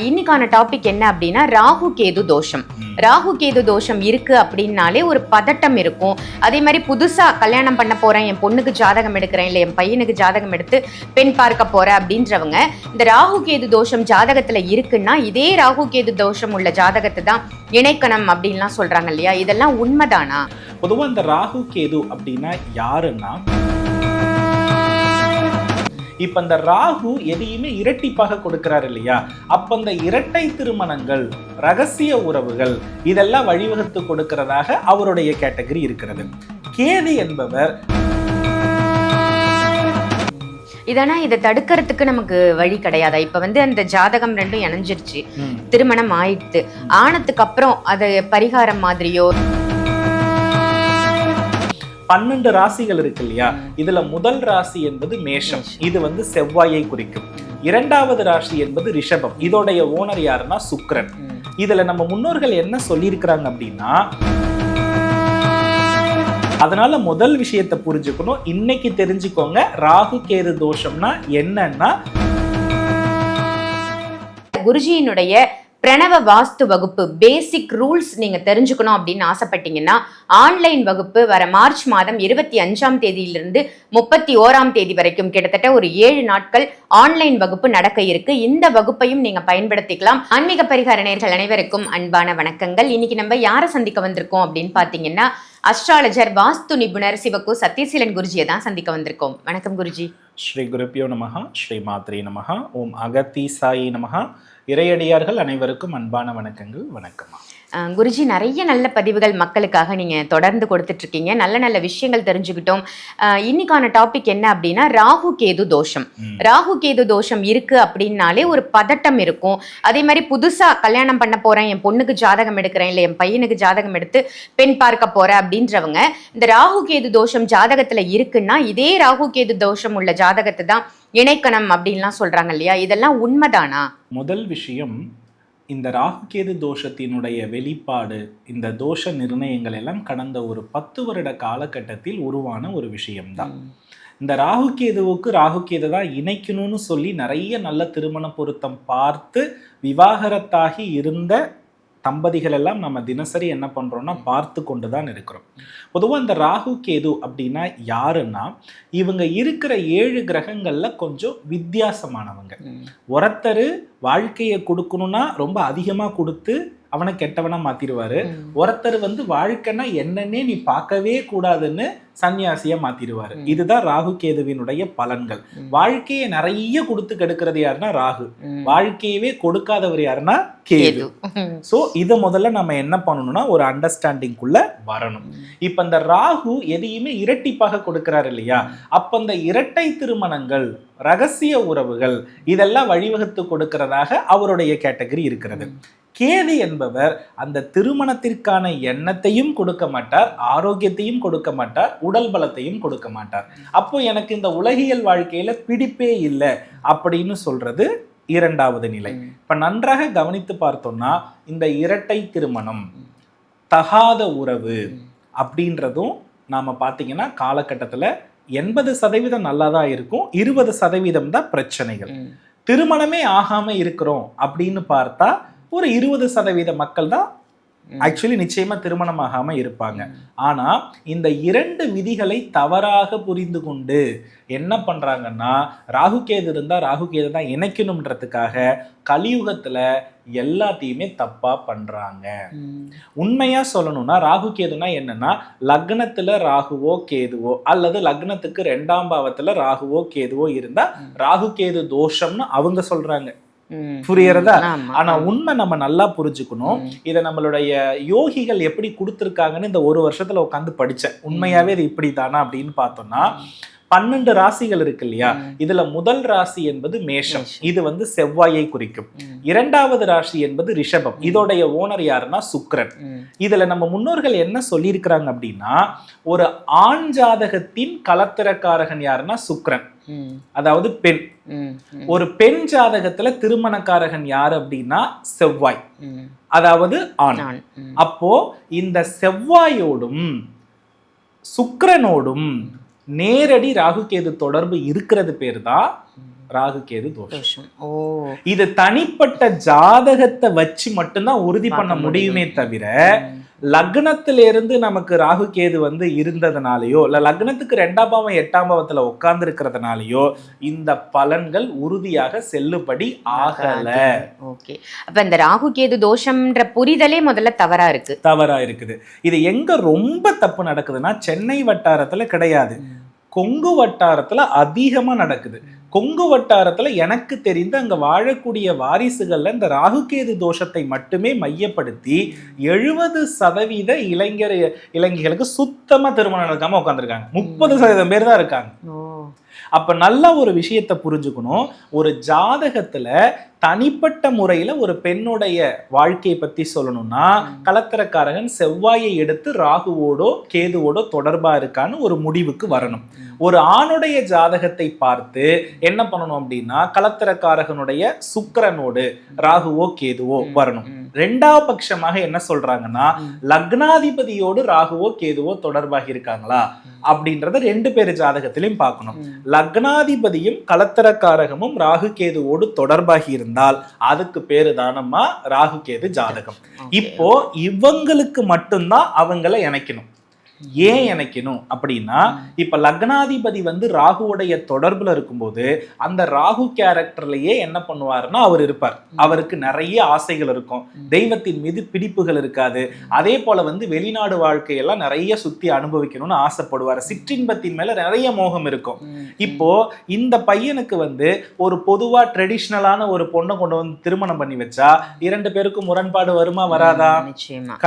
இன்னைக்கான டாபிக் என்ன அப்படின்னா ராகு கேது தோஷம். ராகு கேது தோஷம் இருக்கு அப்படின்னாலே ஒரு பதட்டம் இருக்கும். அதே மாதிரி புதுசா கல்யாணம் பண்ண போறேன், என் பொண்ணுக்கு ஜாதகம் எடுக்கிறேன், இல்லை என் பையனுக்கு ஜாதகம் எடுத்து பெண் பார்க்க போறேன் அப்படின்றவங்க இந்த ராகு கேது தோஷம் ஜாதகத்துல இருக்குன்னா இதே ராகு கேது தோஷம் உள்ள ஜாதகத்தை தான் இணைக்கணும் அப்படின்லாம் சொல்றாங்க இல்லையா? இதெல்லாம் உண்மைதானா? பொதுவா இந்த ராகு கேது அப்படின்னா யாருன்னா, இப்ப இந்த ராகு எதையுமே இரட்டிப்பாக கொடுக்கிறார் இல்லையா? அப்ப இந்த இரட்டை திருமணங்கள், ரகசிய உறவுகள் இதெல்லாம் வழிவகுத்து கொடுக்கிறதாக அவருடைய கேட்டகரி இருக்கிறது. கேது என்பவர் இதனா இதை தடுக்கிறதுக்கு நமக்கு வழி கிடையாதா? இப்ப அந்த ஜாதகம் ரெண்டும் இணைஞ்சிருச்சு, திருமணம் ஆயிடுத்து, ஆனதுக்கு அப்புறம் அது பரிகாரம் மாதிரியோ 12 ராசிகள் இருக்கு இல்லையா? இதுல முதல் ராசி என்பது மேஷம், இது செவ்வாயை குறிக்கும். இரண்டாவது ராசி என்பது ரிஷபம், இதோடைய ஓனர் யாருன்னா சுக்கிரன். இதுல நம்ம முன்னோர்கள் என்ன சொல்லியிருக்கிறாங்க அப்படின்னா, அதனால முதல் விஷயத்தை புரிஞ்சுக்கணும். இன்னைக்கு தெரிஞ்சுக்கோங்க ராகு கேது தோஷம்னா என்னன்னா, குருஜியினுடைய பிரணவ வாஸ்து வகுப்பு பேசிக் ரூல்ஸ் நீங்க தெரிஞ்சுக்கணும் அப்படின்னு ஆசைப்பட்டீங்கன்னா ஆன்லைன் வகுப்பு வர மார்ச் மாதம் 25ஆம் தேதியிலிருந்து 31ஆம் தேதி வரைக்கும் கிட்டத்தட்ட ஒரு 7 நாட்கள் ஆன்லைன் வகுப்பு நடக்க இருக்கு. இந்த வகுப்பையும் நீங்க பயன்படுத்திக்கலாம். ஆன்மீக பரிகார நேயர்கள் அனைவருக்கும் அன்பான வணக்கங்கள். இன்னைக்கு நம்ம யாரை சந்திக்க வந்திருக்கோம் அப்படின்னு பாத்தீங்கன்னா, அஸ்ட்ராலஜர் வாஸ்து நிபுணர் சிவகு சத்யசீலன் குருஜியை தான் சந்திக்க வந்திருக்கோம். வணக்கம் குருஜி. ஸ்ரீ குருப்பியோ நமஹ, ஸ்ரீ மாத்ரே நமஹ, ஓம் அகத்தி சாயி நமஹ. இறையடியார்கள் அனைவருக்கும் அன்பான வணக்கங்கள். வணக்கமா குருஜி. நிறைய நல்ல பதிவுகள் மக்களுக்காக நீங்க தொடர்ந்து கொடுத்துட்டு இருக்கீங்க. நல்ல நல்ல விஷயங்கள் தெரிஞ்சுக்கிட்டோம். இன்னைக்கான டாபிக் என்ன அப்படின்னா ராகு கேது தோஷம். ராகு கேது தோஷம் இருக்கு அப்படின்னாலே ஒரு பதட்டம் இருக்கும். அதே மாதிரி புதுசா கல்யாணம் பண்ண போறேன், என் பொண்ணுக்கு ஜாதகம் எடுக்கிறேன், இல்லை என் பையனுக்கு ஜாதகம் எடுத்து பெண் பார்க்க போறேன் அப்படின்றவங்க இந்த ராகு கேது தோஷம் ஜாதகத்துல இருக்குன்னா இதே ராகு கேது தோஷம் உள்ள ஜாதகத்தை தான் இணைக்கணும் அப்படின்லாம் சொல்றாங்க இல்லையா? இதெல்லாம் உண்மைதானா? முதல் விஷயம், இந்த ராகுகேது தோஷத்தினுடைய வெளிப்பாடு, இந்த தோஷ நிர்ணயங்கள் எல்லாம் கடந்த ஒரு 10 வருட காலகட்டத்தில் உருவான ஒரு விஷயம்தான். இந்த ராகுகேதுவுக்கு ராகுகேது தான் இணைக்கணும்னு சொல்லி நிறைய நல்ல திருமண பொருத்தம் பார்த்து விவாகரத்தாகி இருந்த தம்பதிகள் எல்லாம் நம்ம தினசரி என்ன பண்றோம்னா பார்த்து கொண்டு தான் இருக்கிறோம். பொதுவாக இந்த ராகு கேது அப்படின்னா யாருன்னா, இவங்க இருக்கிற 7 கிரகங்கள்ல கொஞ்சம் வித்தியாசமானவங்க. ஒருத்தர் வாழ்க்கையை கொடுக்கணும்னா ரொம்ப அதிகமா கொடுத்து அவனை கெட்டவனா மாத்திடுவாரு. ஒருத்தர் வாழ்க்கைன்னா என்னன்னே நீ பார்க்கவே கூடாதுன்னு சன்னியாசியா மாத்திடுவாரு. இதுதான் ராகு கேதுவினுடைய பலன்கள். வாழ்க்கையை நிறைய கொடுத்து கெடுக்கிறது யாருன்னா ராகு, வாழ்க்கையவே கொடுக்காதவர் யாருன்னா கேது. சோ இதை முதல்ல நம்ம என்ன பண்ணணும்னா ஒரு அண்டர்ஸ்டாண்டிங்குள்ள வரணும். இப்ப இந்த ராகு எதையுமே இரட்டிப்பாக கொடுக்கிறாரு இல்லையா? அப்ப இந்த இரட்டை திருமணங்கள், ரகசிய உறவுகள் இதெல்லாம் வழிவகுத்து கொடுக்கிறதாக அவருடைய கேட்டகரி இருக்கிறது. கேது என்பவர் அந்த திருமணத்திற்கான எண்ணத்தையும் கொடுக்க மாட்டார், ஆரோக்கியத்தையும் கொடுக்க மாட்டார், உடல் பலத்தையும் கொடுக்க மாட்டார். அப்போ எனக்கு இந்த உலகியல் வாழ்க்கையில பிடிப்பே இல்லை அப்படின்னு சொல்றது இரண்டாவது நிலை. இப்ப நன்றாக கவனித்து பார்த்தோம்னா இந்த இரட்டை திருமணம், தகாத உறவு அப்படின்றதும் நாம பார்த்தீங்கன்னா காலகட்டத்துல 80% நல்லா தான் இருக்கும், 20% தான் பிரச்சனைகள். திருமணமே ஆகாம இருக்கிறோம் அப்படின்னு பார்த்தா ஒரு 20% மக்கள் தான் ஆக்சுவலி நிச்சயமா திருமணமாகாம இருப்பாங்க. ஆனா இந்த 2 விதிகளை தவறாக புரிந்து கொண்டு என்ன பண்றாங்கன்னா, ராகுகேது இருந்தா ராகுகேது தான் இணைக்கணும்ன்றதுக்காக கலியுகத்துல எல்லாத்தையுமே தப்பா பண்றாங்க. உண்மையா சொல்லணும்னா ராகுகேதுனா என்னன்னா, லக்னத்துல ராகுவோ கேதுவோ அல்லது லக்னத்துக்கு 2ஆம் பாவத்துல ராகுவோ கேதுவோ இருந்தா ராகுகேது தோஷம்னு அவங்க சொல்றாங்க. புரியறதா? ஆனா உண்மை நம்ம நல்லா புரிஞ்சுக்கணும். இதை நம்மளுடைய யோகிகள் எப்படி கொடுத்திருக்காங்கன்னு இந்த ஒரு வருஷத்துல உட்காந்து படிச்சேன். உண்மையாவே இது இப்படிதானா அப்படின்னு பார்த்தோம்னா, 12 ராசிகள் இருக்கு இல்லையா? இதுல முதல் ராசி என்பது மேஷம், இது செவ்வாயை குறிக்கும். இரண்டாவது ராசி என்பது ரிஷபம், இதோடைய ஓனர் யாருன்னா சுக்கிரன். இதுல நம்ம முன்னோர்கள் என்ன சொல்லியிருக்கிறாங்க அப்படின்னா, ஒரு ஆண் ஜாதகத்தின் கலத்திரக்காரகன் யாருன்னா சுக்கிரன், அதாவது பெண். ஒரு பெண் ஜாதகத்துல திருமணக்காரகன் யாரு அப்படின்னா செவ்வாய், அதாவது ஆண். அப்போ இந்த செவ்வாயோடும் சுக்கிரனோடும் நேரடி ராகுகேது தொடர்பு இருக்கிறது பேர் தான் ராகு கேது தோஷம். ஓ, இது தனிப்பட்ட ஜாதகத்தை வச்சு மட்டும்தான் உறுதி பண்ண முடியுமே தவிர லக்னத்தில இருந்து நமக்கு ராகு கேது வந்து இருந்ததுனாலயோ இல்ல லக்னத்துக்கு 2ஆம் பாவம் 8ஆம் பாவத்துல உட்கார்ந்து இருக்கிறதுனாலயோ இந்த பலன்கள் உறுதியாக செல்லுபடி ஆகல. ஓகே, அப்ப இந்த ராகு கேது தோஷம்ன்ற புரிதலே முதல்ல தவறா இருக்குது. இது எங்க ரொம்ப தப்பு நடக்குதுன்னா சென்னை வட்டாரத்துல கிடையாது, கொங்கு வட்டாரத்துல அதிகமா நடக்குது. கொங்கு வட்டாரத்துல எனக்கு தெரிந்து அங்க வாழக்கூடிய வாரிசுகள்ல இந்த ராகுகேது தோஷத்தை மட்டுமே மையப்படுத்தி 70% இளைஞர்களுக்கு சுத்தமா திருமணம் நடக்காம உட்காந்துருக்காங்க. 30% பேர் தான் இருக்காங்க. அப்ப நல்ல ஒரு விஷயத்தை புரிஞ்சுக்கணும். ஒரு ஜாதகத்துல தனிப்பட்ட முறையில ஒரு பெண்ணுடைய வாழ்க்கையை பத்தி சொல்லணும்னா கலத்திரக்காரகன் செவ்வாயை எடுத்து ராகுவோடோ கேதுவோடோ தொடர்பா இருக்கான்னு ஒரு முடிவுக்கு வரணும். ஒரு ஆணுடைய ஜாதகத்தை பார்த்து என்ன பண்ணணும் அப்படின்னா கலத்திரக்காரகனுடைய சுக்கிரனோடு ராகுவோ கேதுவோ வரணும். 2ஆவது பட்சமாக என்ன சொல்றாங்கன்னா லக்னாதிபதியோடு ராகுவோ கேதுவோ தொடர்பாக இருக்காங்களா அப்படின்றத 2 பேர் ஜாதகத்திலையும் பார்க்கணும். லக்னாதிபதியும் கலத்திரக்காரகமும் ராகு கேதுவோடு தொடர்பாகி இருந்தால் அதுக்கு பேரு தானம்மா ராகு கேது ஜாதகம். இப்போ இவங்களுக்கு மட்டும்தான் அவங்கள இணைக்கணும். ஏன் இணைக்கணும் அப்படின்னா இப்ப லக்னாதிபதி வந்து ராகுவுடைய தொடர்புல இருக்கும்போது அந்த ராகு கேரக்டர்லயே என்ன பண்ணுவாருன்னா அவர் இருப்பார். அவருக்கு நிறைய ஆசைகள் இருக்கும், தெய்வத்தின் மீது பிடிப்புகள் இருக்காது. அதே போல வந்து வெளிநாடு வாழ்க்கையெல்லாம் நிறைய சுத்தி அனுபவிக்கணும்னு ஆசைப்படுவார். சிற்றின்பத்தின் மேல நிறைய மோகம் இருக்கும். இப்போ இந்த பையனுக்கு வந்து ஒரு பொதுவா ட்ரெடிஷ்னலான ஒரு பொண்ணை கொண்டு வந்து திருமணம் பண்ணி வச்சா 2 பேருக்கும் முரண்பாடு வருமா வராதா?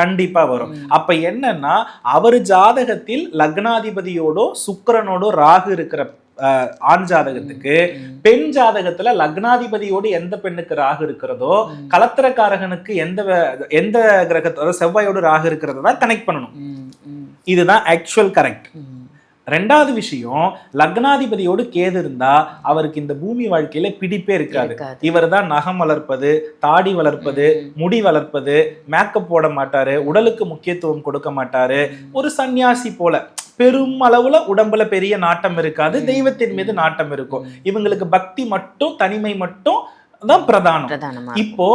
கண்டிப்பா வரும். அப்ப என்னன்னா அவரு ஜாதகத்தில் லக்னாதிபதியோடோ சுக்கிரனோடோ ராகு இருக்கிற ஆண் ஜாதகத்துக்கு பெண் ஜாதகத்துல லக்னாதிபதியோடு எந்த பெண்ணுக்கு ராகு இருக்கிறதோ கலத்திரக்காரகனுக்கு எந்த கிரகத்தோட செவ்வாயோடு ராகு இருக்கிறத தான் கனெக்ட் பண்ணணும். இதுதான் ஆக்சுவல் கரெக்ட். 2வது விஷயம், லக்னாதிபதியோடு கேது இருந்தா அவருக்கு இந்த பூமி வாழ்க்கையில பிடிப்பே இருக்காது. இவர் தான் நகம் வளர்ப்பது, தாடி வளர்ப்பது, முடி வளர்ப்பது, மேக்கப் போட மாட்டாரு, உடலுக்கு முக்கியத்துவம் கொடுக்க மாட்டாரு. ஒரு சன்னியாசி போல பெரும் அளவுல உடம்புல பெரிய நாட்டம் இருக்காது, தெய்வத்தின் மீது நாட்டம் இருக்கும். இவங்களுக்கு பக்தி மட்டும் தனிமை மட்டும் தான் பிரதானம். இப்போ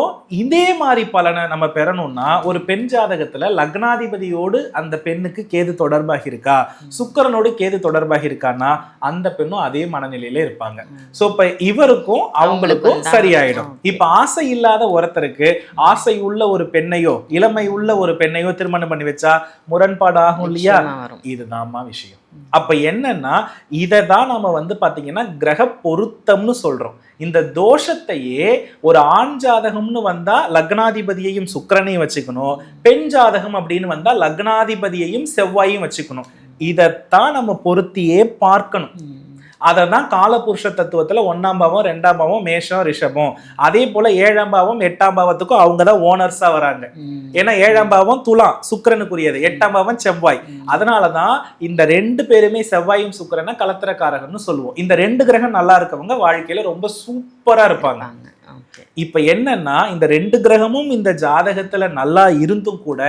இதே மாதிரி பலனை நம்ம பெறணும்னா ஒரு பெண் ஜாதகத்துல லக்னாதிபதியோடு அந்த பெண்ணுக்கு கேது தொடர்பாக இருக்கா, சுக்கிரனோடு கேது தொடர்பாக இருக்கான்னா அந்த பெண்ணும் அதே மனநிலையில இருப்பாங்க. சோ இப்ப இவருக்கும் அவங்களுக்கும் சரியாயிடும். இப்ப ஆசை இல்லாத ஒருத்தருக்கு ஆசை உள்ள ஒரு பெண்ணையோ இளமை உள்ள ஒரு பெண்ணையோ திருமணம் பண்ணி வச்சா முரண்பாடு ஆகும் இல்லையா? இதுதான்மா விஷயம். அப்ப என்னன்னா இததான் நாம வந்து பாத்தீங்கன்னா கிரக பொருத்தம்னு சொல்றோம். இந்த தோஷத்தையே ஒரு ஆண் ஜாதகம்னு வந்தா லக்னாதிபதியையும் சுக்கிரனையும் வச்சுக்கணும், பெண் ஜாதகம் அப்படின்னு வந்தா லக்னாதிபதியையும் செவ்வாயும் வச்சுக்கணும். இதைத்தான் நம்ம பொருத்தியே பார்க்கணும். அததான் காலபுருஷ தத்துவத்துல 1ஆம் பாவம் 2ஆம் பாவம் மேஷம் ரிஷபம், அதே போல 7ஆம் பாவம் 8ஆம் பாவத்துக்கும் அவங்கதான் ஓனர்ஸா வராங்க. ஏன்னா 7ஆம் பாவம் துலாம் சுக்கிரனுக்குரியது, 8ஆம் பாவம் செவ்வாய். அதனாலதான் இந்த 2 பேருமே செவ்வாயும் சுக்கிரனை கலத்திரக்காரகன்னு சொல்லுவோம். இந்த 2 கிரகம் நல்லா இருக்கவங்க வாழ்க்கையில ரொம்ப சூப்பரா இருப்பாங்க. இப்ப என்னன்னா இந்த 2 கிரகமும் இந்த ஜாதகத்துல நல்லா இருந்தும் கூட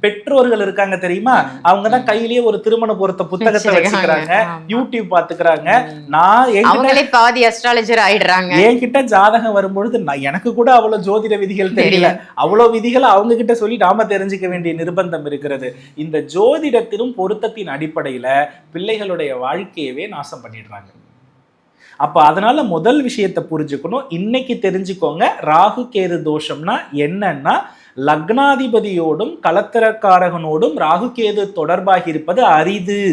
பெற்றோர்கள் இருக்காங்க தெரியுமா, அவங்கதான் கையிலேயே ஒரு திருமண பொருத்த புத்தகத்தை வச்சுக்கிறாங்க, யூடியூப் பாத்துக்கிறாங்க. நான் பாதி அஸ்ட்ராலஜர் ஆயிடுறாங்க. என்கிட்ட ஜாதகம் வரும்பொழுது எனக்கு கூட அவ்வளவு ஜோதிட விதிகள் தெரியல, அவ்வளவு விதிகளை அவங்க கிட்ட சொல்லி நாம தெரிஞ்சுக்க வேண்டிய நிர்பந்தம் இருக்கிறது. இந்த ஜோதிடத்திலும் பொருத்தத்தின் அடிப்படையில பிள்ளைகளுடைய வாழ்க்கையவே நாசம் பண்ணிடுறாங்க. அப்ப அதனால முதல் விஷயத்தை புரிஞ்சுக்கணும். இன்னைக்கு தெரிஞ்சுக்கோங்க, ராகு கேது தோஷம்னா என்னன்னா லக்னாதிபதியோடும் கலத்திரக்காரகனோடும் ராகு கேது தொடர்பாகி இருப்பது அரிது.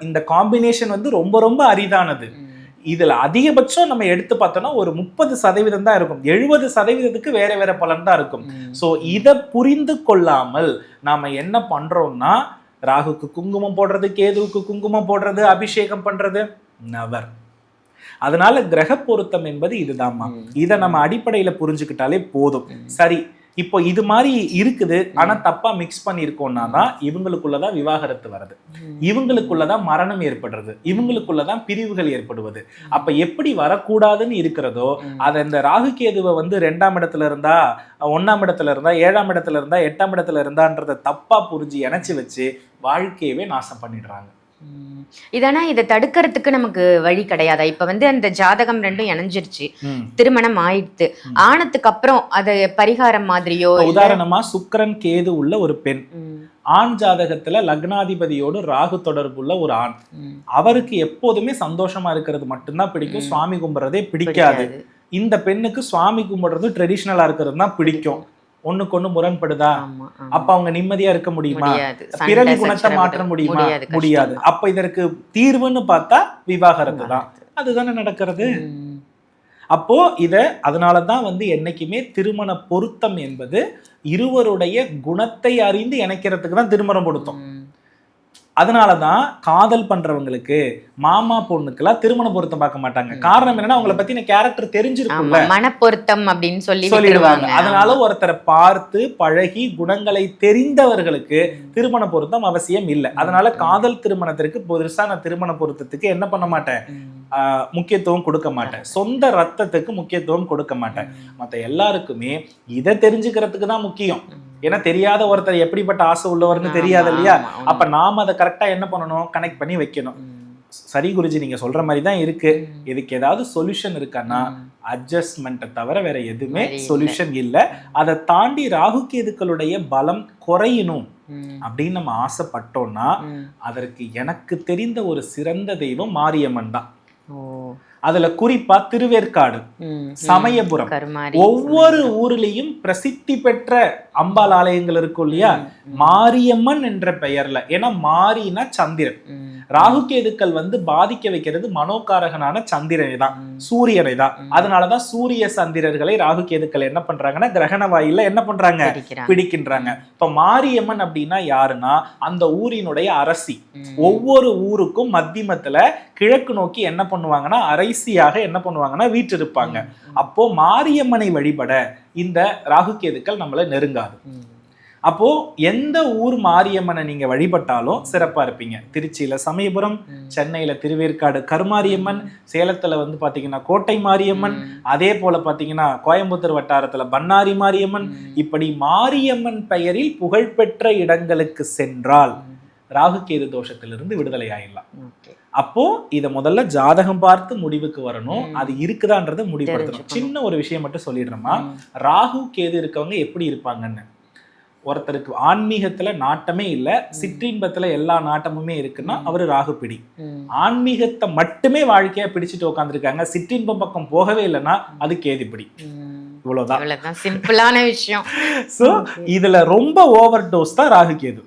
இந்த காம்பினேஷன் வந்து ரொம்ப ரொம்ப அரிதானது. இதுல அதிகபட்சம் நம்ம எடுத்து பார்த்தோம்னா ஒரு 30% தான் இருக்கும், 70%க்கு வேற வேற பலன் தான் இருக்கும். சோ இதை புரிந்து கொள்ளாமல் நாம என்ன பண்றோம்னா ராகுக்கு குங்குமம் போடுறது, கேதுவுக்கு குங்குமம் போடுறது, அபிஷேகம் பண்றது நவர். அதனால கிரக பொருத்தம் என்பது இதுதான்மா. இதை நம்ம அடிப்படையில புரிஞ்சுக்கிட்டாலே போதும். சரி, இப்போ இது மாதிரி இருக்குது, ஆனா தப்பா மிக்ஸ் பண்ணிருக்கோம்னா தான் இவங்களுக்குள்ளதான் விவாகரத்து வருது, இவங்களுக்குள்ளதான் மரணம் ஏற்படுறது, இவங்களுக்குள்ளதான் பிரிவுகள் ஏற்படுவது. அப்ப எப்படி வரக்கூடாதுன்னு இருக்கிறதோ அதை இந்த ராகு கேதுவை வந்து 2ஆம் இடத்துல இருந்தா 1ஆம் இடத்துல இருந்தா 7ஆம் இடத்துல இருந்தா 8ஆம் இடத்துல இருந்தான்றத தப்பா புரிஞ்சு இணைச்சு வச்சு வாழ்க்கையவே நாசம் பண்ணிடுறாங்க. இதனா இதை தடுக்கிறதுக்கு நமக்கு வழி கிடையாதா? இப்ப வந்து அந்த ஜாதகம் ரெண்டும் இணைஞ்சிருச்சு, திருமணம் ஆயிடுத்து, ஆனதுக்கு அப்புறம் அது பரிகாரம் மாதிரியோ? உதாரணமா சுக்கிரன் கேது உள்ள ஒரு பெண், ஆண் ஜாதகத்துல லக்னாதிபதியோடு ராகு தொடர்புள்ள ஒரு ஆண், அவருக்கு எப்போதுமே சந்தோஷமா இருக்கிறது மட்டும்தான் பிடிக்கும், சுவாமி கும்பிடுறதே பிடிக்காது. இந்த பெண்ணுக்கு சுவாமி கும்பிடுறது ட்ரெடிஷ்னலா இருக்கிறது தான் பிடிக்கும். ஒண்ணுக்கு ஒண்ணு முரண்படுதா? அப்ப அவங்க நிம்மதியா இருக்க முடியுமா? பிறவி குணத்தை மாற்ற முடியுமா? முடியாது. அப்ப இதற்கு தீர்வுன்னு பார்த்தா விவாகரத்து தான். அதுதானே நடக்கிறது. அப்போ அதனாலதான் வந்து என்னைக்குமே திருமண பொருத்தம் என்பது இருவருடைய குணத்தை அறிந்து இணைக்கிறதுக்கு தான் திருமணம் பொருத்தம். அதனாலதான் காதல் பண்றவங்களுக்கு மாமா பொண்ணுக்கெல்லாம் திருமண பொருத்தம் பார்க்க மாட்டாங்க. காரணம் என்னன்னா அவங்கள பத்தின கேரக்டர் தெரிஞ்சிருக்கும்ல, மனப்பொருத்தம் அப்படின்னு சொல்லிடுவாங்க. அதனால ஒருத்தரை பார்த்து பழகி குணங்களை தெரிந்தவர்களுக்கு திருமண பொருத்தம் அவசியம் இல்லை. அதனால காதல் திருமணத்திற்கு புதுசா நான் திருமண பொருத்தத்துக்கு என்ன பண்ண மாட்டேன், முக்கியத்துவம் கொடுக்க மாட்டேன். சொந்த ரத்தத்துக்கு முக்கியத்துவம் கொடுக்க மாட்டேன். மற்ற எல்லாருக்குமே இதை தெரிஞ்சுக்கிறதுக்கு தான் முக்கியம். ஏன்னா தெரியாத ஒருத்தர் எப்படிப்பட்ட ஆசை உள்ளவர்னு தெரியாது இல்லையா? அப்ப நாம அதை கரெக்டா என்ன பண்ணணும், கனெக்ட் பண்ணி வைக்கணும். சரி குருஜி, நீங்க சொல்ற மாதிரி தான் இருக்கு. இதுக்கு ஏதாவது சொல்யூஷன் இருக்கான்னா அட்ஜஸ்ட்மெண்ட்டை தவிர வேற எதுவுமே சொல்யூஷன் இல்லை. அதை தாண்டி ராகு கேதுக்களுடைய பலம் குறையணும் அப்படின்னு நம்ம ஆசைப்பட்டோம்னா அதற்கு எனக்கு தெரிந்த ஒரு சிறந்த தெய்வம் மாரியம்மன் தான். அதுல குறிப்பா திருவேற்காடு, சமயபுரம், ஒவ்வொரு ஊர்லயும் பிரசித்தி பெற்ற அம்பாள் ஆலயங்கள் இருக்கும் இல்லையா, மாரியம்மன் என்ற பெயர்ல. ஏன்னா மாரினா சந்திரன், ராகு கேதுக்கள் வந்து பாதிக்க வைக்கிறது மனோகாரகனான சந்திரனை தான், சூரியனை தான். அதனாலதான் சூரிய சந்திரர்களை ராகு கேதுக்கள் என்ன பண்றாங்கன்னா கிரகண வாயில என்ன பண்றாங்க, பிடிக்கின்றாங்க. இப்ப மாரியம்மன் அப்படின்னா யாருன்னா அந்த ஊரினுடைய அரசி. ஒவ்வொரு ஊருக்கும் மத்தியமத்துல கிழக்கு நோக்கி என்ன பண்ணுவாங்கன்னா அரைசியாக என்ன பண்ணுவாங்கன்னா வீற்றிருப்பாங்க. அப்போ மாரியம்மனை வழிபட இந்த ராகு கேதுக்கள் நம்மள நெருங்காது. அப்போ எந்த ஊர் மாரியம்மனை நீங்க வழிபட்டாலும் சிறப்பா இருப்பீங்க. திருச்சியில சமயபுரம், சென்னையில திருவேற்காடு கருமாரியம்மன், சேலத்துல வந்து பாத்தீங்கன்னா கோட்டை மாரியம்மன், அதே போல பாத்தீங்கன்னா கோயம்புத்தூர் வட்டாரத்துல பண்ணாரி மாரியம்மன். இப்படி மாரியம்மன் பெயரில் புகழ்பெற்ற இடங்களுக்கு சென்றால் ராகு கேது தோஷத்திலிருந்து விடுதலை ஆயிடலாம். அப்போ இத முதல்ல ஜாதகம் பார்த்து முடிவுக்கு வரணும். அது இருக்குதான்றதை முடிவுபடுத்தணும். சின்ன ஒரு விஷயம் மட்டும் சொல்லிடுறோமா, ராகு கேது இருக்கவங்க எப்படி இருப்பாங்கன்னு. ஒருத்தருக்கு ஆன்மீகத்துல நாட்டமே இல்லை, சிற்றின்பத்துல எல்லா நாட்டமுமே இருக்குன்னா அவரு ராகு பிடி. ஆன்மீகத்தை மட்டுமே வாழ்க்கையா பிடிச்சிட்டு உட்காந்துருக்காங்க, சிற்றின்பம் பக்கம் போகவே இல்லைன்னா அது கேது பிடி. இவ்வளவுதான் சிம்பிளான விஷயம். சோ இதுல ரொம்ப ஓவர் டோஸ் தான் ராகு கேது.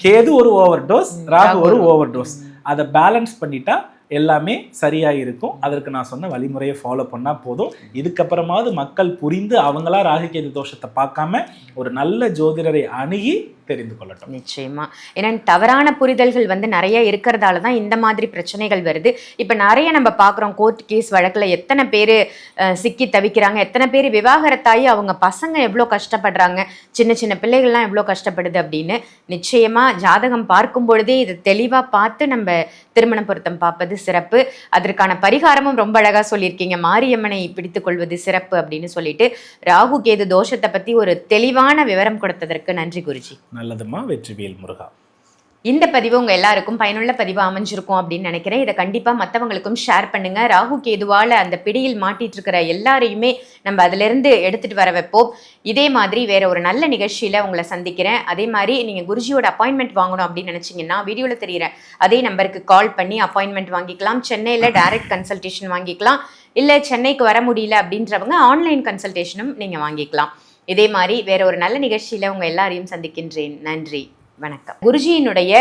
கேது ஒரு ஓவர் டோஸ், ராகு ஒரு ஓவர் டோஸ். அதை பேலன்ஸ் பண்ணிட்டா எல்லாமே சரியா இருக்கும். அதற்கு நான் சொன்ன வழிமுறையை ஃபாலோ பண்ணா போதும். இதுக்கப்புறமாவது மக்கள் புரிந்து அவங்களா ராகு கேது தோஷத்தை பார்க்காம ஒரு நல்ல ஜோதிடரை அணுகி தெரிந்து கொள்ளட்டும். நிச்சயமா. ஏன்னா தவறான புரிதல்கள் வந்து நிறைய இருக்கிறதால தான் இந்த மாதிரி பிரச்சனைகள் வருது. இப்ப நிறைய நம்ம பாக்குறோம், கோர்ட் கேஸ் வழக்குல எத்தனை பேரு சிக்கி தவிக்கிறாங்க, எத்தனை பேர் விவாகரத்தாயி அவங்க பசங்க எவ்வளோ கஷ்டப்படுறாங்க, சின்ன சின்ன பிள்ளைகள்லாம் எவ்வளோ கஷ்டப்படுது அப்படின்னு. நிச்சயமா ஜாதகம் பார்க்கும் பொழுதே இதை தெளிவா பார்த்து நம்ம திருமண பொருத்தம் பார்ப்பது சிறப்பு. அதற்கான பரிகாரமும் ரொம்ப அழகா சொல்லியிருக்கீங்க, மாரியம்மனை பிடித்துக் கொள்வது சிறப்பு அப்படின்னு சொல்லிட்டு ராகு கேது தோஷத்தை பத்தி ஒரு தெளிவான விவரம் கொடுத்ததற்கு நன்றி குருஜி. நல்லதுமா. வெற்றிவேல் முருகா. இந்த பதிவு உங்க எல்லாருக்கும் பயனுள்ள பதிவு அமைஞ்சிருக்கும் அப்படின்னு நினைக்கிறேன். இதை கண்டிப்பா மற்றவங்களுக்கும் ஷேர் பண்ணுங்க. ராகு கேதுவால அந்த பிடியில் மாட்டிட்டு இருக்கிற எல்லாரையுமே நம்ம அதுல இருந்து எடுத்துட்டு வர வைப்போம். இதே மாதிரி வேற ஒரு நல்ல நிகழ்ச்சியில உங்களை சந்திக்கிறேன். அதே மாதிரி நீங்க குருஜியோட அப்பாயின்மெண்ட் வாங்கணும் அப்படின்னு நினைச்சீங்கன்னா வீடியோல தெரியுற அதே நம்பருக்கு கால் பண்ணி அப்பாயின்மெண்ட் வாங்கிக்கலாம். சென்னையில டைரக்ட் கன்சல்டேஷன் வாங்கிக்கலாம். இல்ல சென்னைக்கு வர முடியல அப்படின்றவங்க ஆன்லைன் கன்சல்டேஷனும் நீங்க வாங்கிக்கலாம். இதே மாதிரி வேற ஒரு நல்ல நிகழ்ச்சியில உங்க எல்லாரையும் சந்திக்கின்றேன். நன்றி, வணக்கம். குருஜியினுடைய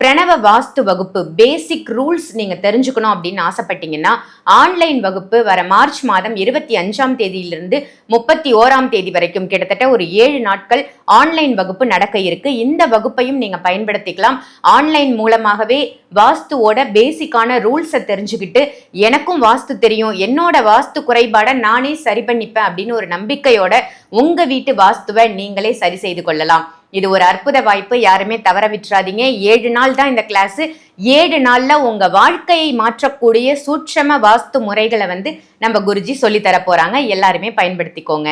பிரணவ வாஸ்து வகுப்பு பேசிக் ரூல்ஸ் நீங்க தெரிஞ்சுக்கணும் அப்படின்னு ஆசைப்பட்டீங்கன்னா ஆன்லைன் வகுப்பு வர மார்ச் மாதம் 25ஆம் தேதியிலிருந்து 31ஆம் தேதி வரைக்கும் கிட்டத்தட்ட ஒரு 7 நாட்கள் ஆன்லைன் வகுப்பு நடக்க இருக்கு. இந்த வகுப்பையும் நீங்க பயன்படுத்திக்கலாம். ஆன்லைன் மூலமாகவே வாஸ்துவோட பேசிக்கான ரூல்ஸை தெரிஞ்சுக்கிட்டு எனக்கும் வாஸ்து தெரியும், என்னோட வாஸ்து குறைபாடை நானே சரி பண்ணிப்பேன் அப்படின்னு ஒரு நம்பிக்கையோட உங்க வீட்டு வாஸ்துவை நீங்களே சரி செய்து கொள்ளலாம். இது ஒரு அற்புத வாய்ப்பு, யாருமே தவற விட்டுறாதீங்க. 7 நாள் தான் இந்த கிளாஸ். 7 நாள்ல உங்க வாழ்க்கையை மாற்றக்கூடிய சூட்சம வாஸ்து முறைகளை வந்து நம்ம குருஜி சொல்லி தர போறாங்க. எல்லாருமே பயன்படுத்திக்கோங்க.